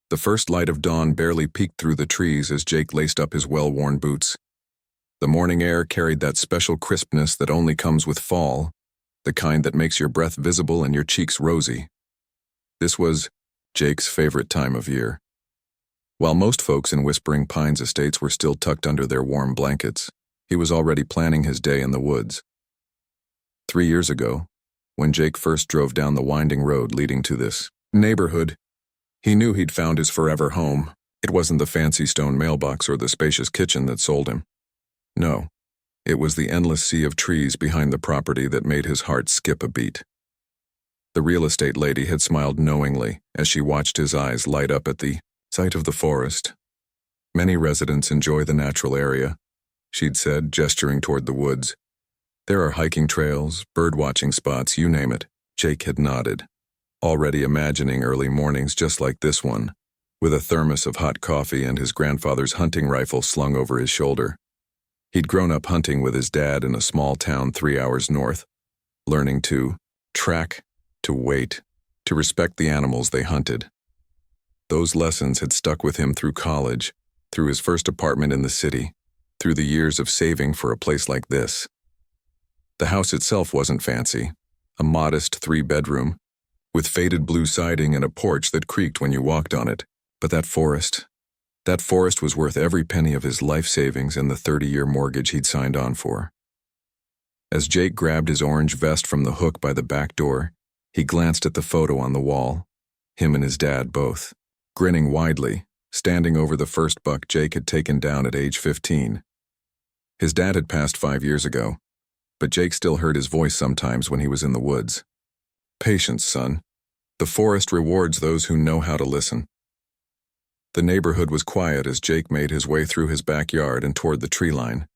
The first light of dawn barely peeked through the trees as Jake laced up his well-worn boots. The morning air carried that special crispness that only comes with fall, the kind that makes your breath visible and your cheeks rosy. This was Jake's favorite time of year. While most folks in Whispering Pines estates were still tucked under their warm blankets, he was already planning his day in the woods. 3 years ago, when Jake first drove down the winding road leading to this neighborhood, he knew he'd found his forever home. It wasn't the fancy stone mailbox or the spacious kitchen that sold him. No, it was the endless sea of trees behind the property that made his heart skip a beat. The real estate lady had smiled knowingly as she watched his eyes light up at the sight of the forest. Many residents enjoy the natural area, she'd said, gesturing toward the woods. There are hiking trails, bird-watching spots, you name it. Jake had nodded, already imagining early mornings just like this one, with a thermos of hot coffee and his grandfather's hunting rifle slung over his shoulder. He'd grown up hunting with his dad in a small town 3 hours north, learning to track, to wait, to respect the animals they hunted. Those lessons had stuck with him through college, through his first apartment in the city, through the years of saving for a place like this. The house itself wasn't fancy, a modest 3-bedroom, with faded blue siding and a porch that creaked when you walked on it. But that forest was worth every penny of his life savings and the 30-year mortgage he'd signed on for. As Jake grabbed his orange vest from the hook by the back door, he glanced at the photo on the wall, him and his dad both, grinning widely, standing over the first buck Jake had taken down at age 15. His dad had passed 5 years ago, but Jake still heard his voice sometimes when he was in the woods. Patience, son. The forest rewards those who know how to listen. The neighborhood was quiet as Jake made his way through his backyard and toward the tree line.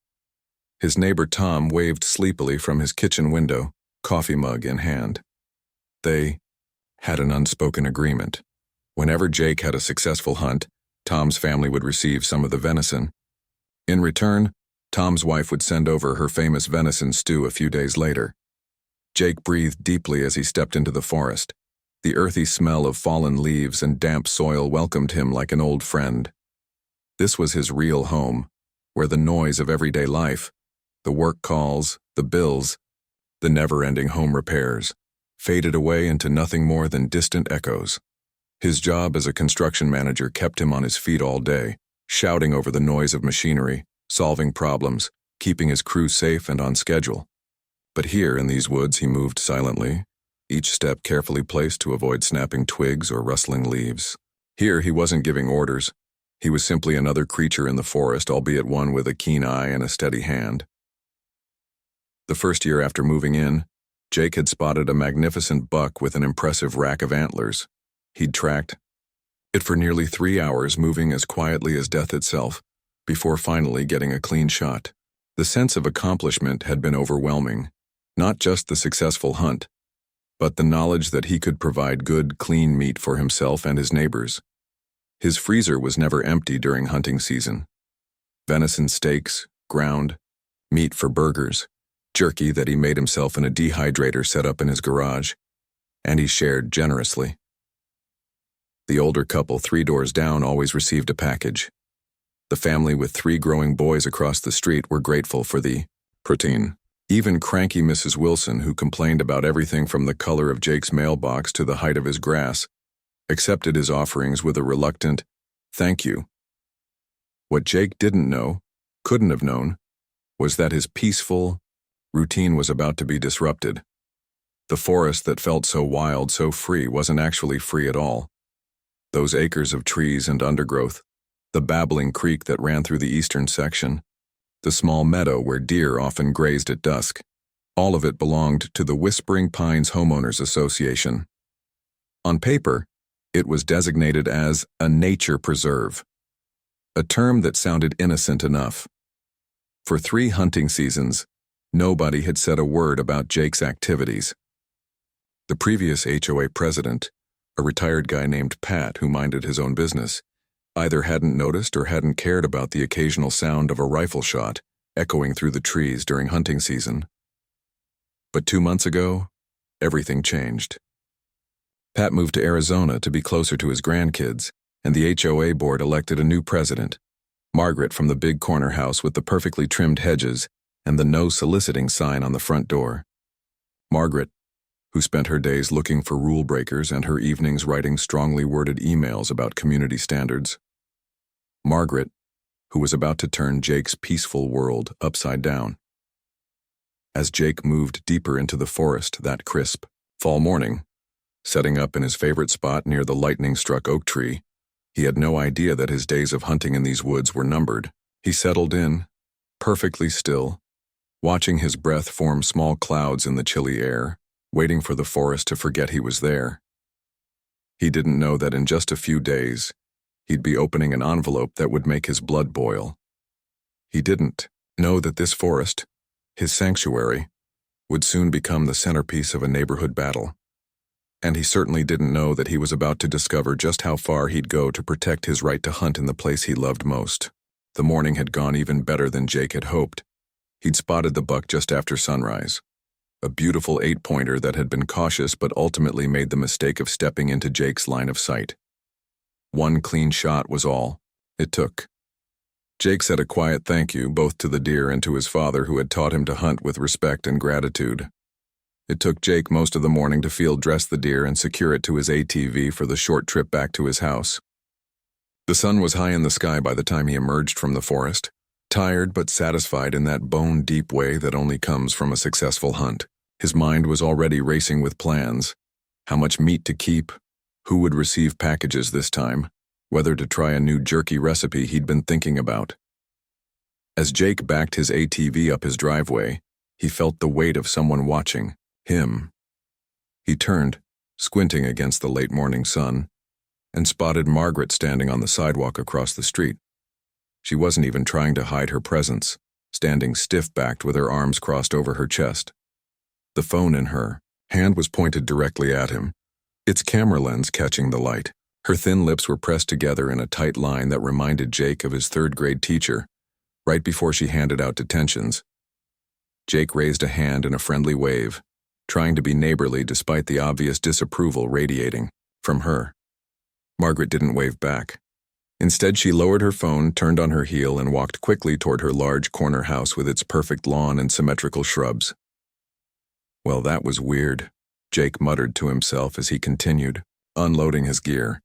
His neighbor Tom waved sleepily from his kitchen window, coffee mug in hand. They had an unspoken agreement. Whenever Jake had a successful hunt, Tom's family would receive some of the venison. In return, Tom's wife would send over her famous venison stew a few days later. Jake breathed deeply as he stepped into the forest. The earthy smell of fallen leaves and damp soil welcomed him like an old friend. This was his real home, where the noise of everyday life, the work calls, the bills, the never-ending home repairs, faded away into nothing more than distant echoes. His job as a construction manager kept him on his feet all day, shouting over the noise of machinery, solving problems, keeping his crew safe and on schedule. But here in these woods he moved silently, each step carefully placed to avoid snapping twigs or rustling leaves. Here he wasn't giving orders. He was simply another creature in the forest, albeit one with a keen eye and a steady hand. The first year after moving in, Jake had spotted a magnificent buck with an impressive rack of antlers. He'd tracked it for nearly 3 hours, moving as quietly as death itself, before finally getting a clean shot. The sense of accomplishment had been overwhelming, not just the successful hunt, but the knowledge that he could provide good, clean meat for himself and his neighbors. His freezer was never empty during hunting season. Venison steaks, ground, meat for burgers, jerky that he made himself in a dehydrator set up in his garage, and he shared generously. The older couple 3 doors down always received a package. The family with 3 growing boys across the street were grateful for the protein. Even cranky Mrs. Wilson, who complained about everything from the color of Jake's mailbox to the height of his grass, accepted his offerings with a reluctant, "Thank you." What Jake didn't know, couldn't have known, was that his peaceful routine was about to be disrupted. The forest that felt so wild, so free, wasn't actually free at all. Those acres of trees and undergrowth, the babbling creek that ran through the eastern section, the small meadow where deer often grazed at dusk, all of it belonged to the Whispering Pines Homeowners Association. On paper, it was designated as a nature preserve, a term that sounded innocent enough. For 3 hunting seasons, nobody had said a word about Jake's activities. The previous HOA president, a retired guy named Pat who minded his own business, either hadn't noticed or hadn't cared about the occasional sound of a rifle shot echoing through the trees during hunting season. But 2 months ago, everything changed. Pat moved to Arizona to be closer to his grandkids, and the HOA board elected a new president, Margaret from the big corner house with the perfectly trimmed hedges and the no soliciting sign on the front door. Margaret, who spent her days looking for rule breakers and her evenings writing strongly worded emails about community standards. Margaret, who was about to turn Jake's peaceful world upside down. As Jake moved deeper into the forest that crisp fall morning, setting up in his favorite spot near the lightning-struck oak tree, he had no idea that his days of hunting in these woods were numbered. He settled in, perfectly still, watching his breath form small clouds in the chilly air, waiting for the forest to forget he was there. He didn't know that in just a few days, he'd be opening an envelope that would make his blood boil. He didn't know that this forest, his sanctuary, would soon become the centerpiece of a neighborhood battle. And he certainly didn't know that he was about to discover just how far he'd go to protect his right to hunt in the place he loved most. The morning had gone even better than Jake had hoped. He'd spotted the buck just after sunrise. A beautiful 8-pointer that had been cautious but ultimately made the mistake of stepping into Jake's line of sight. One clean shot was all it took. Jake said a quiet thank you both to the deer and to his father who had taught him to hunt with respect and gratitude. It took Jake most of the morning to field dress the deer and secure it to his ATV for the short trip back to his house. The sun was high in the sky by the time he emerged from the forest, tired but satisfied in that bone-deep way that only comes from a successful hunt. His mind was already racing with plans: how much meat to keep, who would receive packages this time, whether to try a new jerky recipe he'd been thinking about. As Jake backed his ATV up his driveway, he felt the weight of someone watching him. He turned, squinting against the late morning sun, and spotted Margaret standing on the sidewalk across the street. She wasn't even trying to hide her presence, standing stiff-backed with her arms crossed over her chest. The phone in her hand was pointed directly at him, its camera lens catching the light. Her thin lips were pressed together in a tight line that reminded Jake of his third-grade teacher, right before she handed out detentions. Jake raised a hand in a friendly wave, trying to be neighborly despite the obvious disapproval radiating from her. Margaret didn't wave back. Instead, she lowered her phone, turned on her heel, and walked quickly toward her large corner house with its perfect lawn and symmetrical shrubs. Well, that was weird, Jake muttered to himself as he continued, unloading his gear.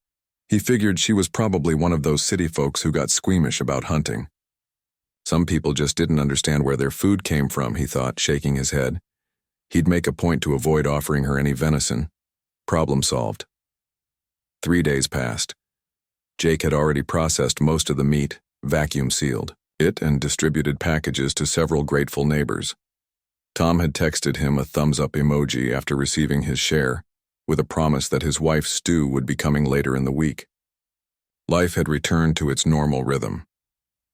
He figured she was probably one of those city folks who got squeamish about hunting. Some people just didn't understand where their food came from, he thought, shaking his head. He'd make a point to avoid offering her any venison. Problem solved. 3 days passed. Jake had already processed most of the meat, vacuum-sealed it, and distributed packages to several grateful neighbors. Tom had texted him a thumbs-up emoji after receiving his share, with a promise that his wife's stew would be coming later in the week. Life had returned to its normal rhythm.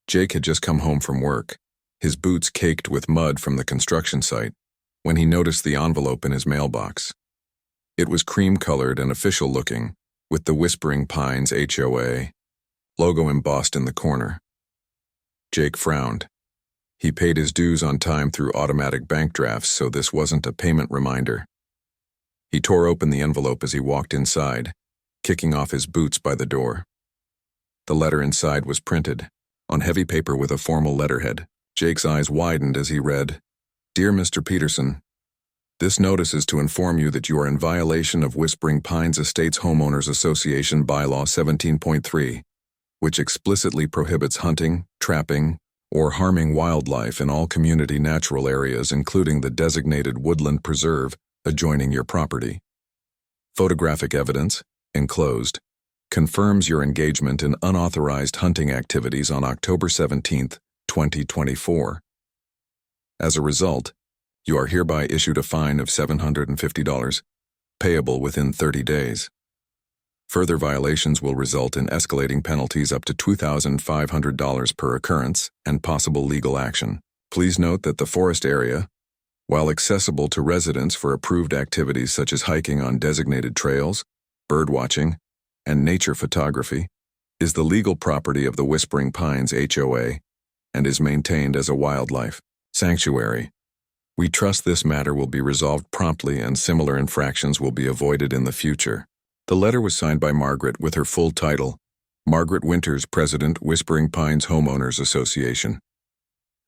Jake had just come home from work, his boots caked with mud from the construction site, when he noticed the envelope in his mailbox. It was cream-colored and official-looking, with the Whispering Pines HOA logo embossed in the corner. Jake frowned. He paid his dues on time through automatic bank drafts, so this wasn't a payment reminder. He tore open the envelope as he walked inside, kicking off his boots by the door. The letter inside was printed, on heavy paper with a formal letterhead. Jake's eyes widened as he read, "Dear Mr. Peterson, this notice is to inform you that you are in violation of Whispering Pines Estates Homeowners Association Bylaw 17.3, which explicitly prohibits hunting, trapping, or harming wildlife in all community natural areas, including the designated woodland preserve adjoining your property. Photographic evidence, enclosed, confirms your engagement in unauthorized hunting activities on October 17, 2024. As a result, you are hereby issued a fine of $750, payable within 30 days. Further violations will result in escalating penalties up to $2,500 per occurrence and possible legal action. Please note that the forest area, while accessible to residents for approved activities such as hiking on designated trails, birdwatching, and nature photography, is the legal property of the Whispering Pines HOA and is maintained as a wildlife sanctuary. We trust this matter will be resolved promptly and similar infractions will be avoided in the future." The letter was signed by Margaret with her full title, Margaret Winters, President, Whispering Pines Homeowners Association.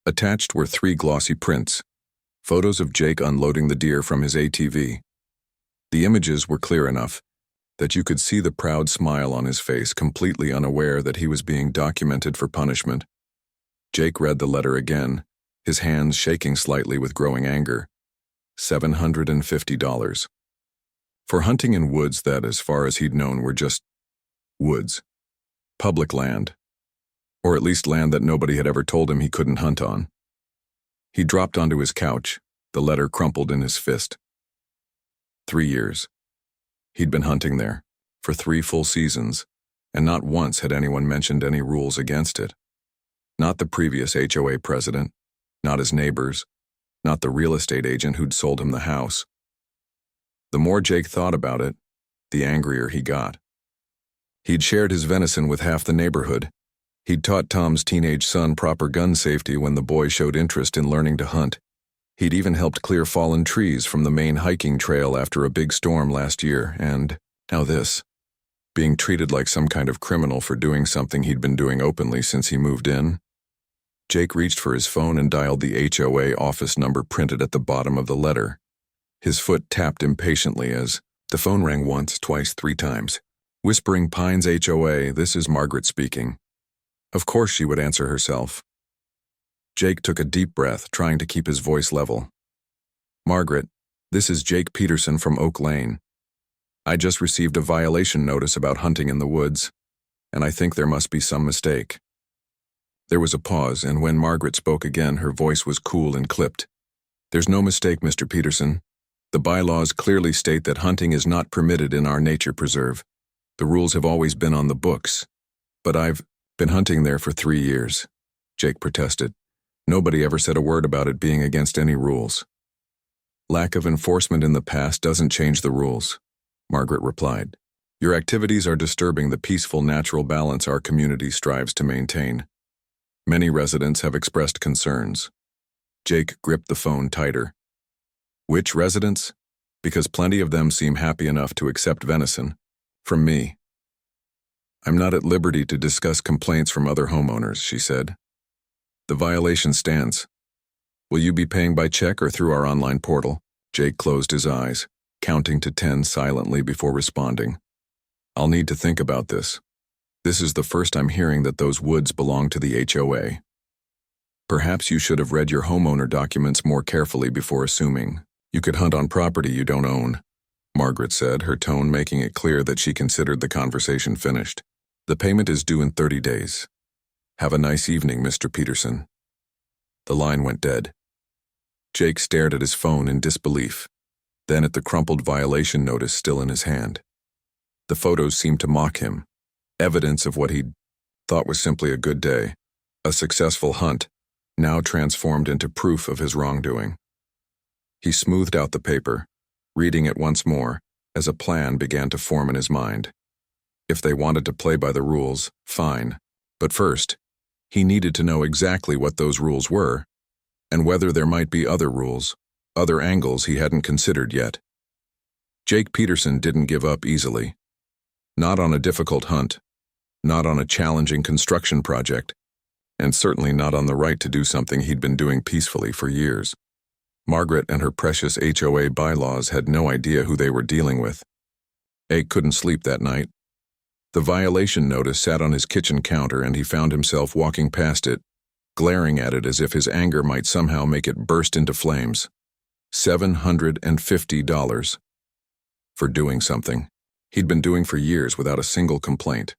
Attached were 3 glossy prints, photos of Jake unloading the deer from his ATV. The images were clear enough that you could see the proud smile on his face, completely unaware that he was being documented for punishment. Jake read the letter again, his hands shaking slightly with growing anger. $750. For hunting in woods that, as far as he'd known, were just woods. Public land. Or at least land that nobody had ever told him he couldn't hunt on. He dropped onto his couch, the letter crumpled in his fist. 3 years. He'd been hunting there, for 3 full seasons, and not once had anyone mentioned any rules against it. Not the previous HOA president, not his neighbors, not the real estate agent who'd sold him the house. The more Jake thought about it, the angrier he got. He'd shared his venison with half the neighborhood. He'd taught Tom's teenage son proper gun safety when the boy showed interest in learning to hunt. He'd even helped clear fallen trees from the main hiking trail after a big storm last year, and now this. Being treated like some kind of criminal for doing something he'd been doing openly since he moved in. Jake reached for his phone and dialed the HOA office number printed at the bottom of the letter. His foot tapped impatiently as the phone rang once, twice, 3 times. Whispering Pines HOA, this is Margaret speaking. Of course she would answer herself. Jake took a deep breath, trying to keep his voice level. Margaret, this is Jake Peterson from Oak Lane. I just received a violation notice about hunting in the woods, and I think there must be some mistake. There was a pause, and when Margaret spoke again, her voice was cool and clipped. There's no mistake, Mr. Peterson. The bylaws clearly state that hunting is not permitted in our nature preserve. The rules have always been on the books. But I've been hunting there for 3 years, Jake protested. Nobody ever said a word about it being against any rules. Lack of enforcement in the past doesn't change the rules, Margaret replied. Your activities are disturbing the peaceful natural balance our community strives to maintain. Many residents have expressed concerns. Jake gripped the phone tighter. Which residents? Because plenty of them seem happy enough to accept venison. From me. I'm not at liberty to discuss complaints from other homeowners, she said. The violation stands. Will you be paying by check or through our online portal? Jake closed his eyes, counting to 10 silently before responding. I'll need to think about this. This is the first I'm hearing that those woods belong to the HOA. Perhaps you should have read your homeowner documents more carefully before assuming you could hunt on property you don't own, Margaret said, her tone making it clear that she considered the conversation finished. The payment is due in 30 days. Have a nice evening, Mr. Peterson. The line went dead. Jake stared at his phone in disbelief, then at the crumpled violation notice still in his hand. The photos seemed to mock him, evidence of what he'd thought was simply a good day, a successful hunt, now transformed into proof of his wrongdoing. He smoothed out the paper, reading it once more, as a plan began to form in his mind. If they wanted to play by the rules, fine. But first, he needed to know exactly what those rules were, and whether there might be other rules, other angles he hadn't considered yet. Jake Peterson didn't give up easily. Not on a difficult hunt, not on a challenging construction project, and certainly not on the right to do something he'd been doing peacefully for years. Margaret and her precious HOA bylaws had no idea who they were dealing with. Jake couldn't sleep that night. The violation notice sat on his kitchen counter and he found himself walking past it, glaring at it as if his anger might somehow make it burst into flames. $750 for doing something he'd been doing for years without a single complaint.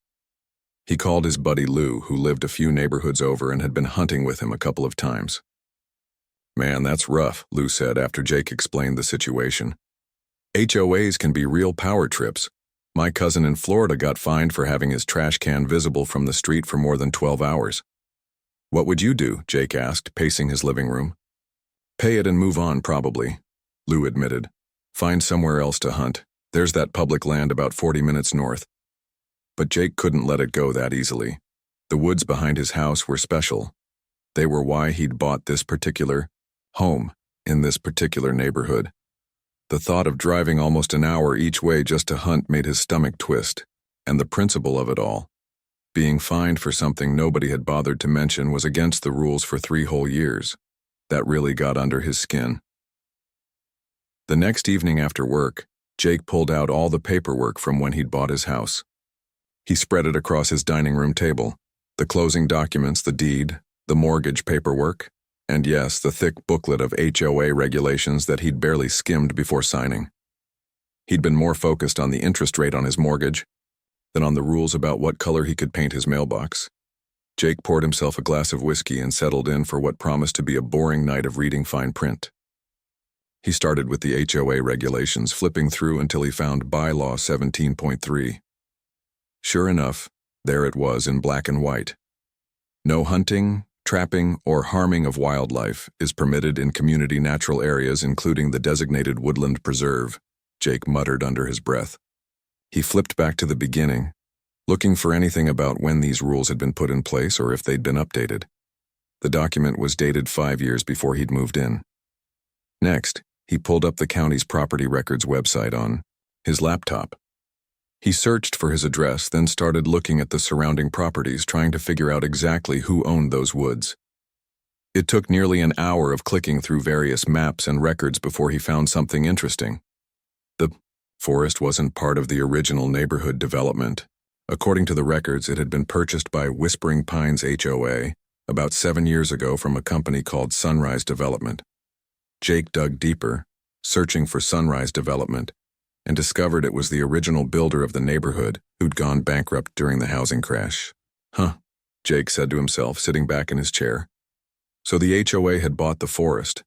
He called his buddy Lou, who lived a few neighborhoods over and had been hunting with him a couple of times. Man, that's rough, Lou said after Jake explained the situation. HOAs can be real power trips. My cousin in Florida got fined for having his trash can visible from the street for more than 12 hours. What would you do? Jake asked, pacing his living room. Pay it and move on, probably, Lou admitted. Find somewhere else to hunt. There's that public land about 40 minutes north. But Jake couldn't let it go that easily. The woods behind his house were special. They were why he'd bought this particular home in this particular neighborhood. The thought of driving almost an hour each way just to hunt made his stomach twist, and the principle of it all. Being fined for something nobody had bothered to mention was against the rules for 3 whole years. That really got under his skin. The next evening after work, Jake pulled out all the paperwork from when he'd bought his house. He spread it across his dining room table, the closing documents, the deed, the mortgage paperwork, and yes, the thick booklet of HOA regulations that he'd barely skimmed before signing. He'd been more focused on the interest rate on his mortgage than on the rules about what color he could paint his mailbox. Jake poured himself a glass of whiskey and settled in for what promised to be a boring night of reading fine print. He started with the HOA regulations, flipping through until he found Bylaw 17.3. Sure enough, there it was in black and white. No hunting, trapping, or harming of wildlife is permitted in community natural areas, including the designated woodland preserve, Jake muttered under his breath. He flipped back to the beginning, looking for anything about when these rules had been put in place or if they'd been updated. The document was dated 5 years before he'd moved in. Next, he pulled up the county's property records website on his laptop. He searched for his address, then started looking at the surrounding properties, trying to figure out exactly who owned those woods. It took nearly an hour of clicking through various maps and records before he found something interesting. The forest wasn't part of the original neighborhood development. According to the records, it had been purchased by Whispering Pines HOA about 7 years ago from a company called Sunrise Development. Jake dug deeper, searching for Sunrise Development, and discovered it was the original builder of the neighborhood who'd gone bankrupt during the housing crash. Jake said to himself, sitting back in his chair. So the HOA had bought the forest.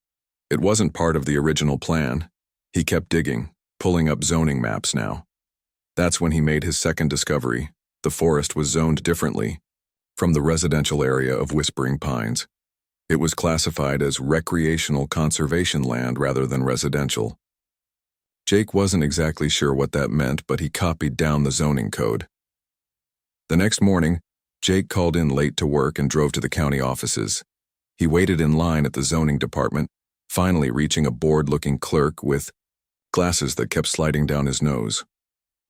It wasn't part of the original plan. He kept digging, pulling up zoning maps now. That's when he made his second discovery. The forest was zoned differently from the residential area of Whispering Pines. It was classified as recreational conservation land rather than residential. Jake wasn't exactly sure what that meant, but he copied down the zoning code. The next morning, Jake called in late to work and drove to the county offices. He waited in line at the zoning department, finally reaching a bored-looking clerk with glasses that kept sliding down his nose.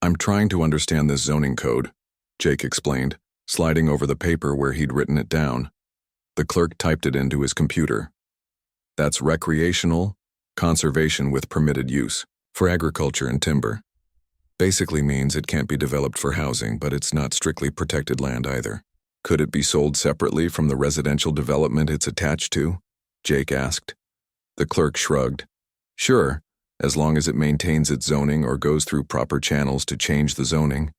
"I'm trying to understand this zoning code," Jake explained, sliding over the paper where he'd written it down. The clerk typed it into his computer. "That's recreational conservation with permitted use for agriculture and timber. Basically means it can't be developed for housing, but it's not strictly protected land either. Could it be sold separately from the residential development it's attached to?" Jake asked. The clerk shrugged. "Sure, as long as it maintains its zoning or goes through proper channels to change the zoning.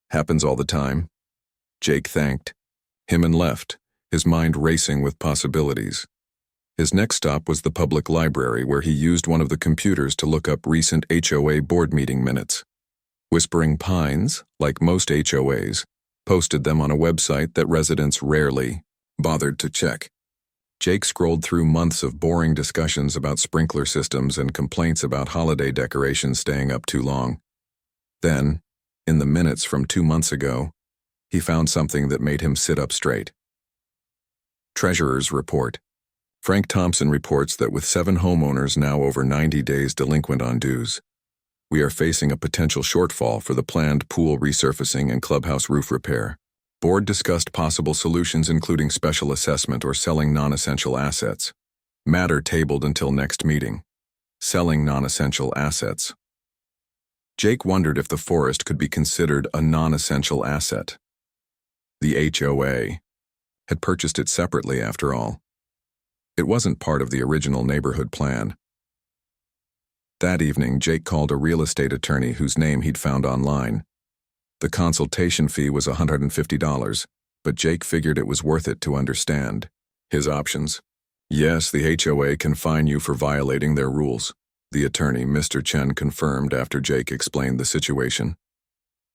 Happens all the time." Jake thanked him and left, his mind racing with possibilities. His next stop was the public library, where he used one of the computers to look up recent HOA board meeting minutes. Whispering Pines, like most HOAs, posted them on a website that residents rarely bothered to check. Jake scrolled through months of boring discussions about sprinkler systems and complaints about holiday decorations staying up too long. Then, in the minutes from 2 months ago, he found something that made him sit up straight. Treasurer's report. Frank Thompson reports that with 7 homeowners now over 90 days delinquent on dues, we are facing a potential shortfall for the planned pool resurfacing and clubhouse roof repair. Board discussed possible solutions including special assessment or selling non-essential assets. Matter tabled until next meeting. Selling non-essential assets. Jake wondered if the forest could be considered a non-essential asset. The HOA had purchased it separately after all. It wasn't part of the original neighborhood plan. That evening, Jake called a real estate attorney whose name he'd found online. The consultation fee was $150, but Jake figured it was worth it to understand his options. "Yes, the HOA can fine you for violating their rules," the attorney, Mr. Chen, confirmed after Jake explained the situation.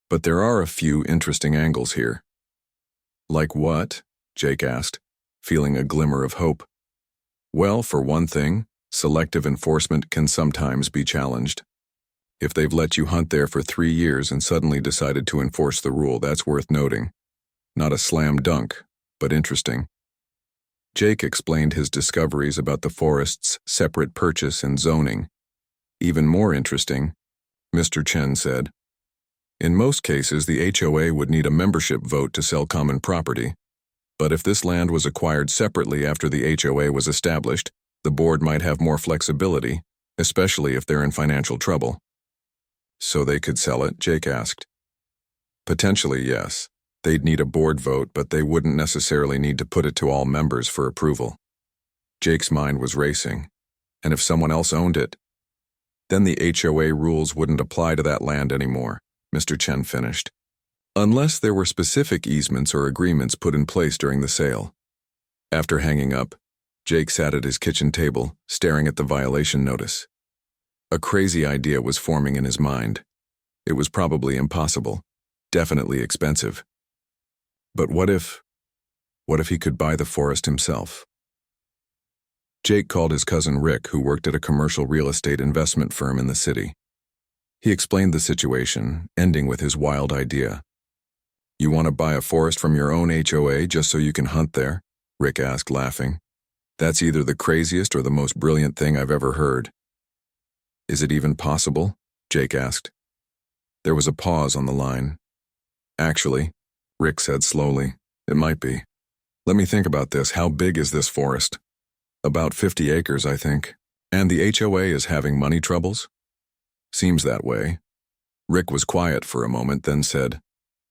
"But there are a few interesting angles here." "Like what?" Jake asked, feeling a glimmer of hope. "Well, for one thing, selective enforcement can sometimes be challenged. If they've let you hunt there for 3 years and suddenly decided to enforce the rule, that's worth noting. Not a slam dunk, but interesting." Jake explained his discoveries about the forest's separate purchase and zoning. "Even more interesting," Mr. Chen said. In most cases, the HOA would need a membership vote to sell common property. But if this land was acquired separately after the HOA was established, the board might have more flexibility, especially if they're in financial trouble. So they could sell it, Jake asked. Potentially, yes. They'd need a board vote, but they wouldn't necessarily need to put it to all members for approval. Jake's mind was racing. And if someone else owned it? Then the HOA rules wouldn't apply to that land anymore, Mr. Chen finished. Unless there were specific easements or agreements put in place during the sale. After hanging up, Jake sat at his kitchen table, staring at the violation notice. A crazy idea was forming in his mind. It was probably impossible, definitely expensive. But what if he could buy the forest himself? Jake called his cousin Rick, who worked at a commercial real estate investment firm in the city. He explained the situation, ending with his wild idea. "You want to buy a forest from your own HOA just so you can hunt there?" Rick asked, laughing. "That's either the craziest or the most brilliant thing I've ever heard." "Is it even possible?" Jake asked. There was a pause on the line. "Actually," Rick said slowly, "it might be. Let me think about this. How big is this forest?" "About 50 acres, I think. And the HOA is having money troubles?" "Seems that way." Rick was quiet for a moment, then said,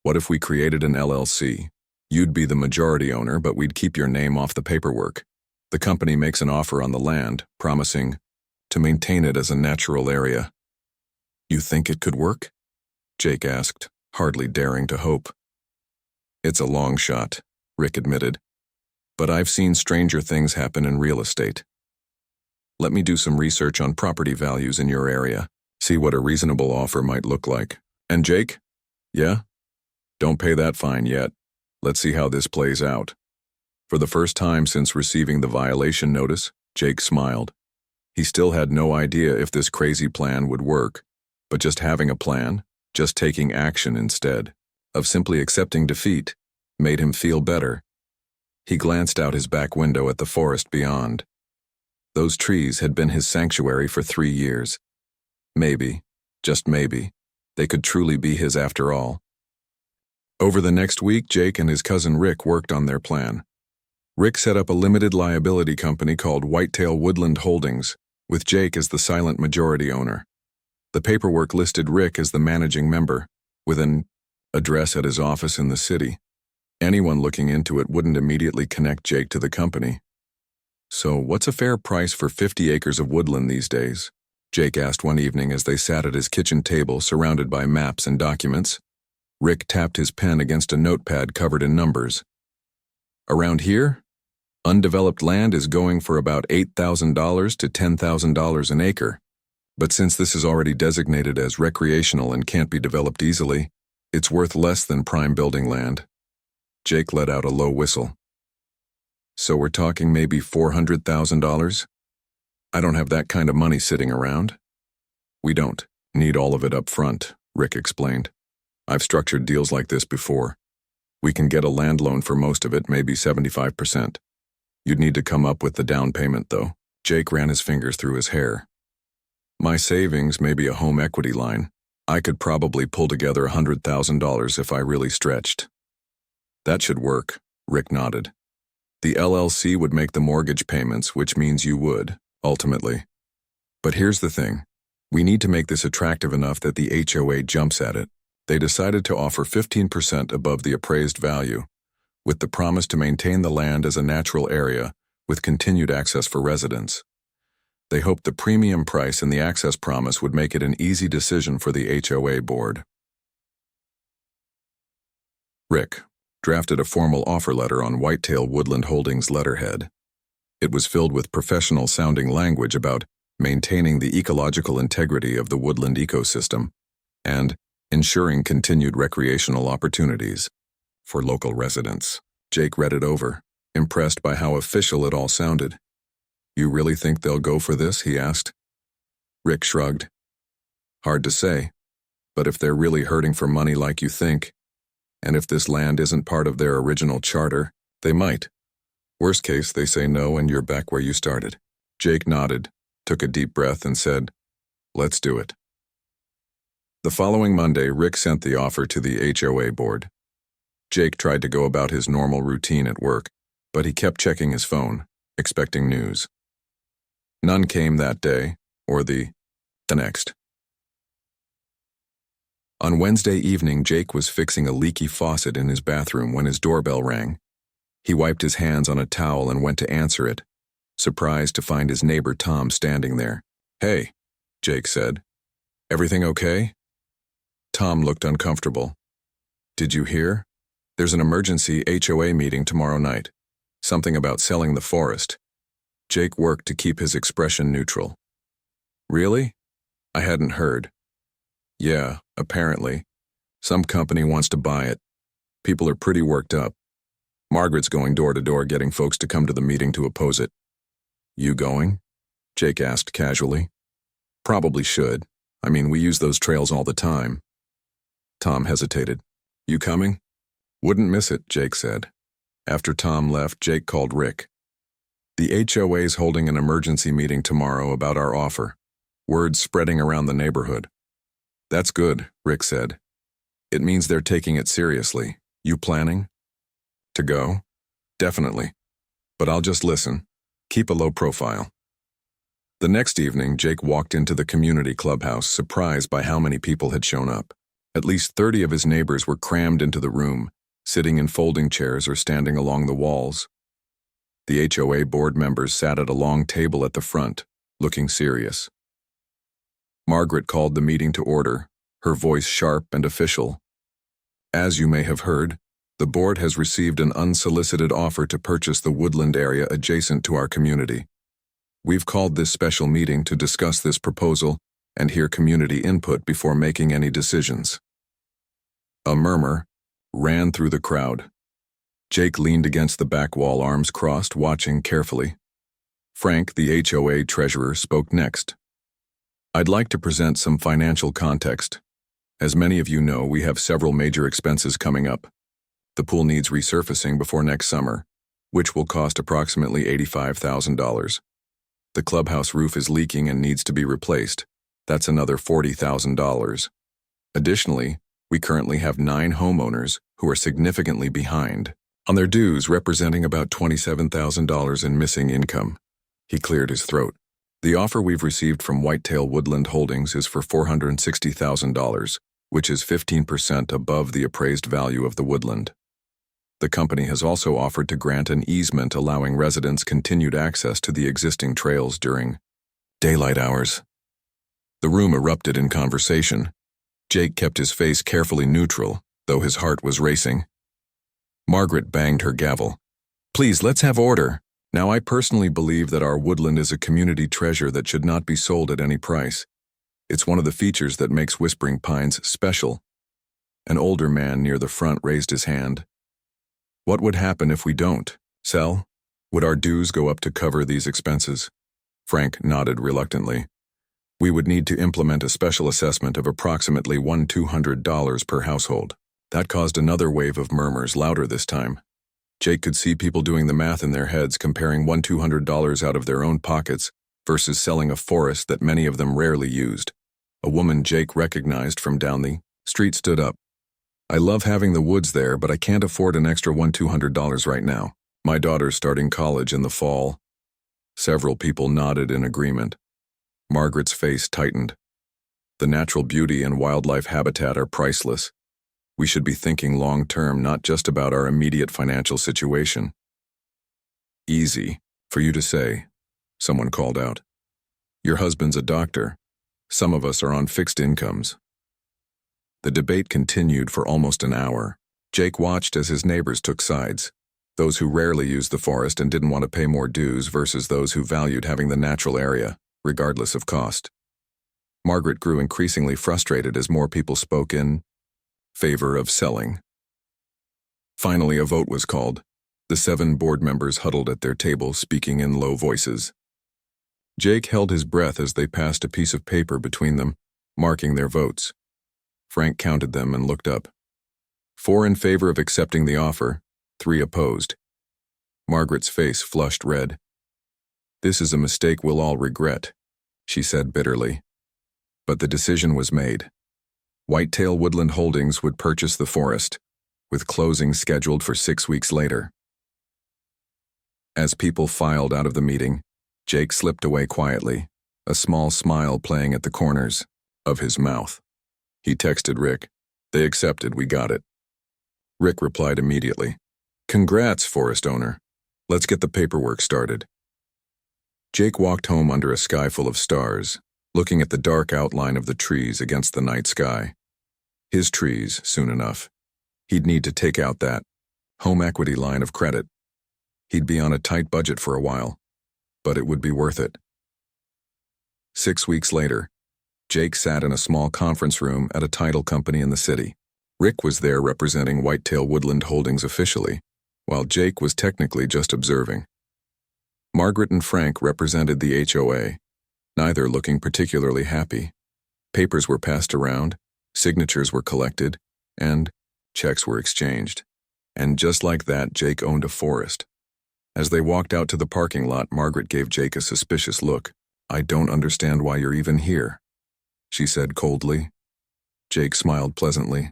"What if we created an LLC? You'd be the majority owner, but we'd keep your name off the paperwork. The company makes an offer on the land, promising to maintain it as a natural area." "You think it could work?" Jake asked, hardly daring to hope. "It's a long shot," Rick admitted. "But I've seen stranger things happen in real estate. Let me do some research on property values in your area, see what a reasonable offer might look like. And Jake? Yeah? Don't pay that fine yet. Let's see how this plays out." For the first time since receiving the violation notice, Jake smiled. He still had no idea if this crazy plan would work, but just having a plan, just taking action instead of simply accepting defeat, made him feel better. He glanced out his back window at the forest beyond. Those trees had been his sanctuary for 3 years. Maybe, just maybe, they could truly be his after all. Over the next week, Jake and his cousin Rick worked on their plan. Rick set up a limited liability company called Whitetail Woodland Holdings, with Jake as the silent majority owner. The paperwork listed Rick as the managing member, with an address at his office in the city. Anyone looking into it wouldn't immediately connect Jake to the company. "So what's a fair price for 50 acres of woodland these days?" Jake asked one evening as they sat at his kitchen table surrounded by maps and documents. Rick tapped his pen against a notepad covered in numbers. "Around here, undeveloped land is going for about $8,000 to $10,000 an acre. But since this is already designated as recreational and can't be developed easily, it's worth less than prime building land." Jake let out a low whistle. "So we're talking maybe $400,000? I don't have that kind of money sitting around." "We don't need all of it up front," Rick explained. "I've structured deals like this before. We can get a land loan for most of it, maybe 75%. You'd need to come up with the down payment, though." Jake ran his fingers through his hair. "My savings may be a home equity line. I could probably pull together $100,000 if I really stretched." "That should work," Rick nodded. "The LLC would make the mortgage payments, which means you would, ultimately. But here's the thing. We need to make this attractive enough that the HOA jumps at it. They decided to offer 15% above the appraised value, with the promise to maintain the land as a natural area with continued access for residents. They hoped the premium price and the access promise would make it an easy decision for the HOA board. Rick drafted a formal offer letter on Whitetail Woodland Holdings letterhead. It was filled with professional-sounding language about maintaining the ecological integrity of the woodland ecosystem and ensuring continued recreational opportunities for local residents. Jake read it over, impressed by how official it all sounded. "You really think they'll go for this?" he asked. Rick shrugged. "Hard to say, but if they're really hurting for money like you think, and if this land isn't part of their original charter, they might. Worst case, they say no and you're back where you started." Jake nodded, took a deep breath and said, "Let's do it." The following Monday, Rick sent the offer to the HOA board. Jake tried to go about his normal routine at work, but he kept checking his phone, expecting news. None came that day, or the next. On Wednesday evening, Jake was fixing a leaky faucet in his bathroom when his doorbell rang. He wiped his hands on a towel and went to answer it, surprised to find his neighbor Tom standing there. "Hey," Jake said. "Everything okay?" Tom looked uncomfortable. "Did you hear? There's an emergency HOA meeting tomorrow night. Something about selling the forest." Jake worked to keep his expression neutral. "Really? I hadn't heard." "Yeah, apparently. Some company wants to buy it. People are pretty worked up. Margaret's going door to door getting folks to come to the meeting to oppose it." "You going?" Jake asked casually. "Probably should. I mean, we use those trails all the time." Tom hesitated. "You coming?" "Wouldn't miss it," Jake said. After Tom left, Jake called Rick. "The HOA's holding an emergency meeting tomorrow about our offer. Word's spreading around the neighborhood." "That's good," Rick said. "It means they're taking it seriously. You planning?" "To go? Definitely. But I'll just listen. Keep a low profile." The next evening, Jake walked into the community clubhouse, surprised by how many people had shown up. At least 30 of his neighbors were crammed into the room, sitting in folding chairs or standing along the walls. The HOA board members sat at a long table at the front, looking serious. Margaret called the meeting to order, her voice sharp and official. "As you may have heard, the board has received an unsolicited offer to purchase the woodland area adjacent to our community. We've called this special meeting to discuss this proposal and hear community input before making any decisions." A murmur ran through the crowd. Jake leaned against the back wall, arms crossed, watching carefully. Frank, the HOA treasurer, spoke next. "I'd like to present some financial context. As many of you know, we have several major expenses coming up. The pool needs resurfacing before next summer, which will cost approximately $85,000. The clubhouse roof is leaking and needs to be replaced. That's another $40,000. Additionally, we currently have 9 homeowners who are significantly behind on their dues, representing about $27,000 in missing income." He cleared his throat. "The offer we've received from Whitetail Woodland Holdings is for $460,000, which is 15% above the appraised value of the woodland. The company has also offered to grant an easement allowing residents continued access to the existing trails during daylight hours." The room erupted in conversation. Jake kept his face carefully neutral, though his heart was racing. Margaret banged her gavel. "Please, let's have order. Now, I personally believe that our woodland is a community treasure that should not be sold at any price. It's one of the features that makes Whispering Pines special." An older man near the front raised his hand. "What would happen if we don't sell? Would our dues go up to cover these expenses?" Frank nodded reluctantly. "We would need to implement a special assessment of approximately $1,200 per household." That caused another wave of murmurs, louder this time. Jake could see people doing the math in their heads, comparing $1,200 out of their own pockets versus selling a forest that many of them rarely used. A woman Jake recognized from down the street stood up. "I love having the woods there, but I can't afford an extra $1,200 right now. My daughter's starting college in the fall." Several people nodded in agreement. Margaret's face tightened. "The natural beauty and wildlife habitat are priceless. We should be thinking long-term, not just about our immediate financial situation." "Easy for you to say," someone called out. "Your husband's a doctor. Some of us are on fixed incomes." The debate continued for almost an hour. Jake watched as his neighbors took sides, those who rarely used the forest and didn't want to pay more dues versus those who valued having the natural area, regardless of cost. Margaret grew increasingly frustrated as more people spoke in favor of selling. Finally, a vote was called. The 7 board members huddled at their table, speaking in low voices. Jake held his breath as they passed a piece of paper between them, marking their votes. Frank counted them and looked up. 4 in favor of accepting the offer, 3 opposed. Margaret's face flushed red. "This is a mistake we'll all regret," she said bitterly. But the decision was made. Whitetail Woodland Holdings would purchase the forest, with closing scheduled for 6 weeks later. As people filed out of the meeting, Jake slipped away quietly, a small smile playing at the corners of his mouth. He texted Rick. "They accepted, we got it." Rick replied immediately. "Congrats, forest owner. Let's get the paperwork started." Jake walked home under a sky full of stars, looking at the dark outline of the trees against the night sky. His trees, soon enough. He'd need to take out that home equity line of credit. He'd be on a tight budget for a while, but it would be worth it. 6 weeks later, Jake sat in a small conference room at a title company in the city. Rick was there representing Whitetail Woodland Holdings officially, while Jake was technically just observing. Margaret and Frank represented the HOA, neither looking particularly happy. Papers were passed around, signatures were collected, and checks were exchanged. And just like that, Jake owned a forest. As they walked out to the parking lot, Margaret gave Jake a suspicious look. "I don't understand why you're even here," she said coldly. Jake smiled pleasantly.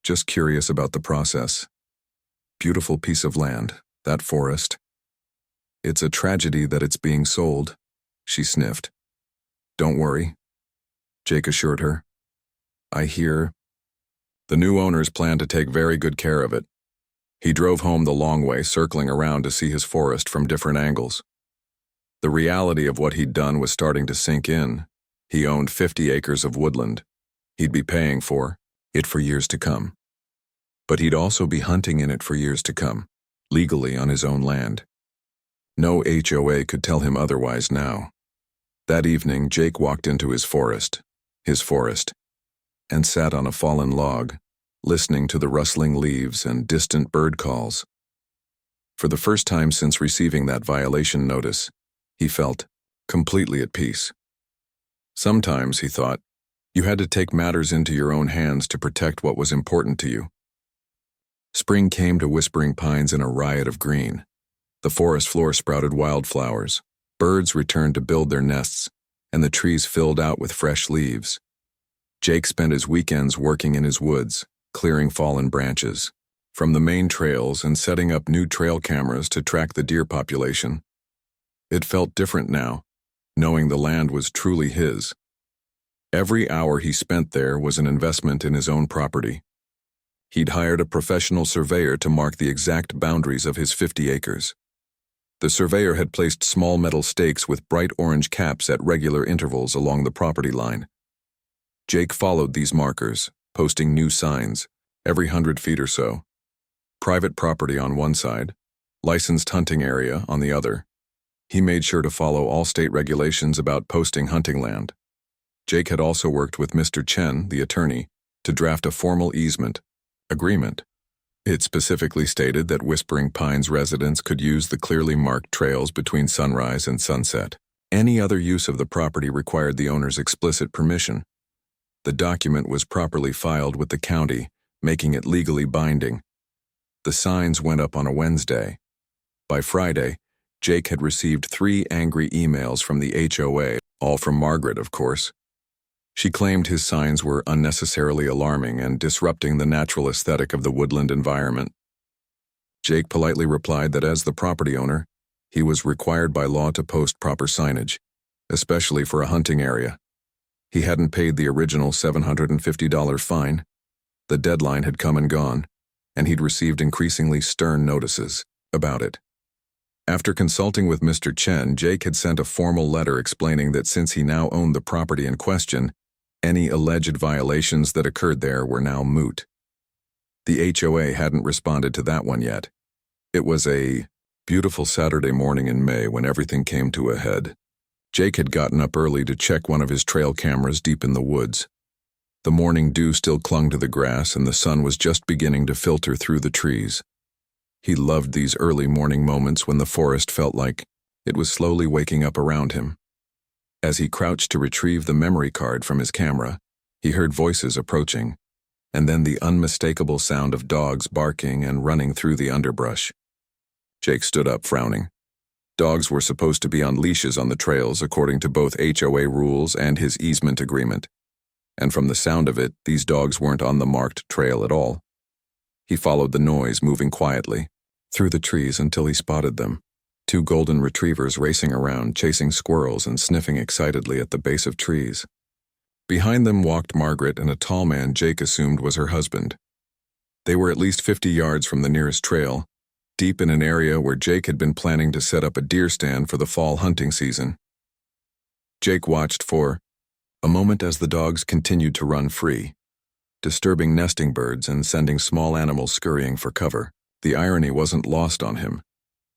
"Just curious about the process. Beautiful piece of land, that forest. It's a tragedy that it's being sold," she sniffed. "Don't worry," Jake assured her. "I hear the new owners plan to take very good care of it." He drove home the long way, circling around to see his forest from different angles. The reality of what he'd done was starting to sink in. He owned 50 acres of woodland. He'd be paying for it for years to come. But he'd also be hunting in it for years to come, legally on his own land. No HOA could tell him otherwise now. That evening, Jake walked into his forest, and sat on a fallen log, listening to the rustling leaves and distant bird calls. For the first time since receiving that violation notice, he felt completely at peace. Sometimes, he thought, you had to take matters into your own hands to protect what was important to you. Spring came to Whispering Pines in a riot of green. The forest floor sprouted wildflowers, birds returned to build their nests, and the trees filled out with fresh leaves. Jake spent his weekends working in his woods, clearing fallen branches from the main trails and setting up new trail cameras to track the deer population. It felt different now, knowing the land was truly his. Every hour he spent there was an investment in his own property. He'd hired a professional surveyor to mark the exact boundaries of his 50 acres. The surveyor had placed small metal stakes with bright orange caps at regular intervals along the property line. Jake followed these markers, posting new signs, every 100 feet or so. Private property on one side, licensed hunting area on the other. He made sure to follow all state regulations about posting hunting land. Jake had also worked with Mr. Chen, the attorney, to draft a formal easement agreement. It specifically stated that Whispering Pines residents could use the clearly marked trails between sunrise and sunset. Any other use of the property required the owner's explicit permission. The document was properly filed with the county, making it legally binding. The signs went up on a Wednesday. By Friday, Jake had received 3 angry emails from the HOA, all from Margaret, of course. She claimed his signs were unnecessarily alarming and disrupting the natural aesthetic of the woodland environment. Jake politely replied that as the property owner, he was required by law to post proper signage, especially for a hunting area. He hadn't paid the original $750 fine. The deadline had come and gone, and he'd received increasingly stern notices about it. After consulting with Mr. Chen, Jake had sent a formal letter explaining that since he now owned the property in question, any alleged violations that occurred there were now moot. The HOA hadn't responded to that one yet. It was a beautiful Saturday morning in May when everything came to a head. Jake had gotten up early to check one of his trail cameras deep in the woods. The morning dew still clung to the grass and the sun was just beginning to filter through the trees. He loved these early morning moments when the forest felt like it was slowly waking up around him. As he crouched to retrieve the memory card from his camera, he heard voices approaching, and then the unmistakable sound of dogs barking and running through the underbrush. Jake stood up, frowning. Dogs were supposed to be on leashes on the trails according to both HOA rules and his easement agreement. and from the sound of it, these dogs weren't on the marked trail at all. He followed the noise, moving quietly through the trees until he spotted them. Two golden retrievers racing around, chasing squirrels and sniffing excitedly at the base of trees. Behind them walked Margaret and a tall man Jake assumed was her husband. They were at least 50 yards from the nearest trail, deep in an area where Jake had been planning to set up a deer stand for the fall hunting season. Jake watched for a moment as the dogs continued to run free, disturbing nesting birds and sending small animals scurrying for cover. The irony wasn't lost on him.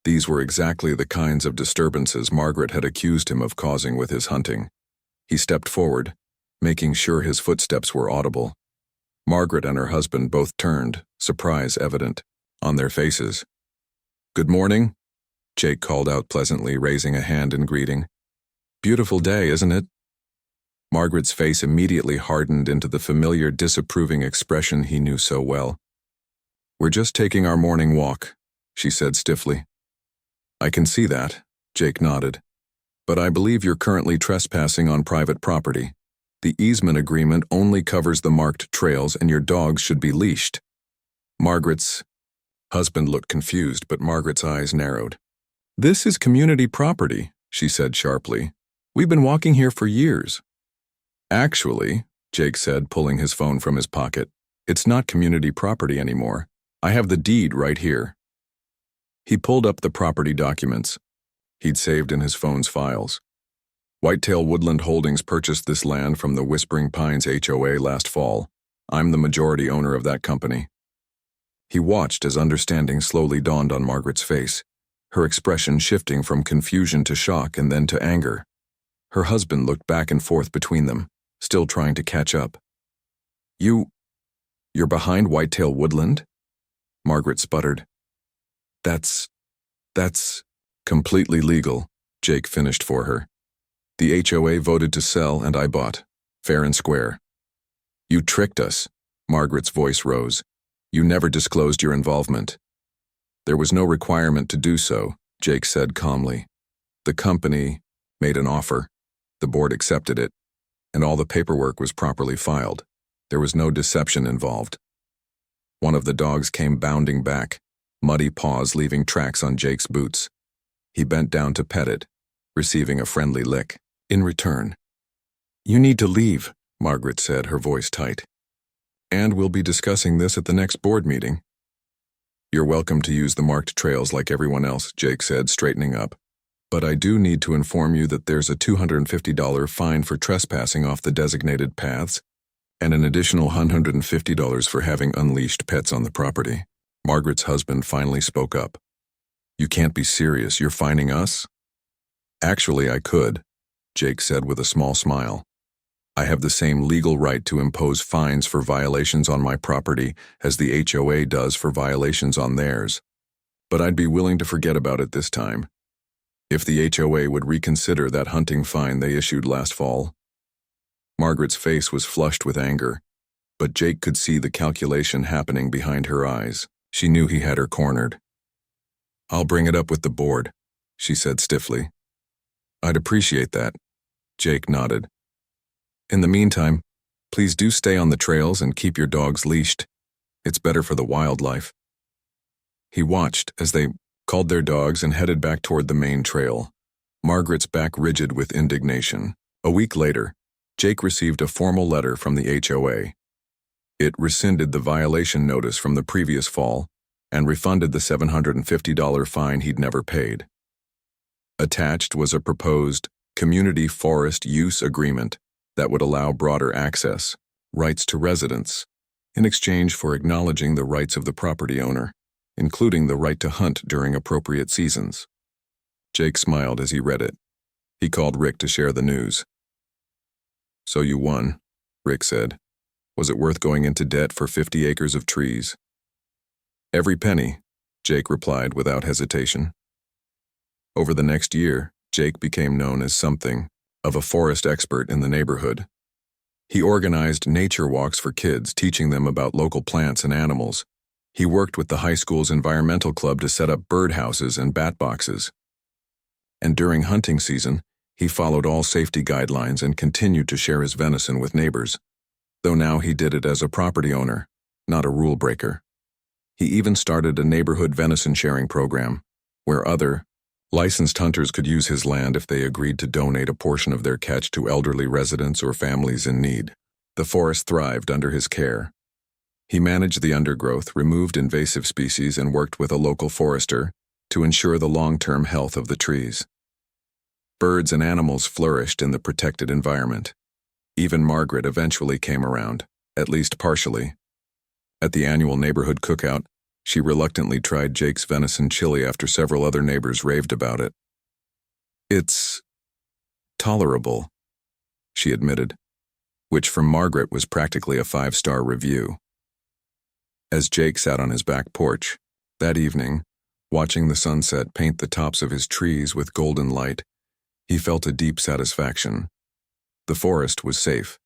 These were exactly the kinds of disturbances Margaret had accused him of causing with his hunting. He stepped forward, making sure his footsteps were audible. Margaret and her husband both turned, surprise evident on their faces. "Good morning," Jake called out pleasantly, raising a hand in greeting. "Beautiful day, isn't it?" Margaret's face immediately hardened into the familiar disapproving expression he knew so well. "We're just taking our morning walk," she said stiffly. "I can see that," Jake nodded. "But I believe you're currently trespassing on private property. The easement agreement only covers the marked trails and your dogs should be leashed." Margaret's husband looked confused, but Margaret's eyes narrowed. "This is community property," she said sharply. "We've been walking here for years." "Actually," Jake said, pulling his phone from his pocket, "it's not community property anymore. I have the deed right here." He pulled up the property documents he'd saved in his phone's files. "Whitetail Woodland Holdings purchased this land from the Whispering Pines HOA last fall. I'm the majority owner of that company." He watched as understanding slowly dawned on Margaret's face, her expression shifting from confusion to shock and then to anger. Her husband looked back and forth between them, still trying to catch up. You're behind Whitetail Woodland?" Margaret sputtered. That's completely legal," Jake finished for her. "The HOA voted to sell and I bought, fair and square." "You tricked us," Margaret's voice rose. "You never disclosed your involvement." "There was no requirement to do so," Jake said calmly. "The company made an offer. The board accepted it, and all the paperwork was properly filed. There was no deception involved." One of the dogs came bounding back, muddy paws leaving tracks on Jake's boots. He bent down to pet it, receiving a friendly lick in return. "You need to leave," Margaret said, her voice tight. "And we'll be discussing this at the next board meeting." "You're welcome to use the marked trails like everyone else," Jake said, straightening up. "But I do need to inform you that there's a $250 fine for trespassing off the designated paths and an additional $150 for having unleashed pets on the property." Margaret's husband finally spoke up. "You can't be serious. You're fining us?" "Actually, I could," Jake said with a small smile. "I have the same legal right to impose fines for violations on my property as the HOA does for violations on theirs. But I'd be willing to forget about it this time, if the HOA would reconsider that hunting fine they issued last fall." Margaret's face was flushed with anger, but Jake could see the calculation happening behind her eyes. She knew he had her cornered. "I'll bring it up with the board," she said stiffly. "I'd appreciate that," Jake nodded. "In the meantime, please do stay on the trails and keep your dogs leashed. It's better for the wildlife." He watched as they called their dogs and headed back toward the main trail, Margaret's back rigid with indignation. A week later, Jake received a formal letter from the HOA. It rescinded the violation notice from the previous fall and refunded the $750 fine he'd never paid. Attached was a proposed community forest use agreement that would allow broader access, rights to residents, in exchange for acknowledging the rights of the property owner, including the right to hunt during appropriate seasons. Jake smiled as he read it. He called Rick to share the news. "So you won," Rick said. "Was it worth going into debt for 50 acres of trees?" "Every penny," Jake replied without hesitation. Over the next year, Jake became known as something of a forest expert in the neighborhood. He organized nature walks for kids, teaching them about local plants and animals. He worked with the high school's environmental club to set up birdhouses and bat boxes. And during hunting season, he followed all safety guidelines and continued to share his venison with neighbors. though now he did it as a property owner, not a rule breaker. He even started a neighborhood venison sharing program, where other, licensed hunters could use his land if they agreed to donate a portion of their catch to elderly residents or families in need. The forest thrived under his care. He managed the undergrowth, removed invasive species, and worked with a local forester to ensure the long-term health of the trees. Birds and animals flourished in the protected environment. Even Margaret eventually came around, at least partially. At the annual neighborhood cookout, she reluctantly tried Jake's venison chili after several other neighbors raved about it. "It's tolerable," she admitted, which from Margaret was practically a 5-star review. As Jake sat on his back porch, that evening, watching the sunset paint the tops of his trees with golden light, he felt a deep satisfaction. The forest was safe.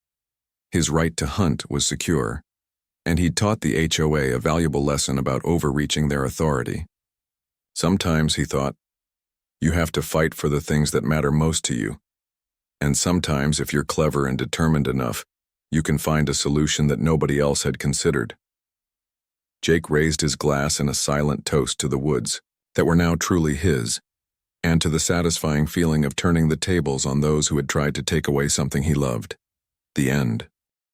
His right to hunt was secure, and he'd taught the HOA a valuable lesson about overreaching their authority. Sometimes, he thought, you have to fight for the things that matter most to you. And sometimes, if you're clever and determined enough, you can find a solution that nobody else had considered. Jake raised his glass in a silent toast to the woods that were now truly his, and to the satisfying feeling of turning the tables on those who had tried to take away something he loved. The end.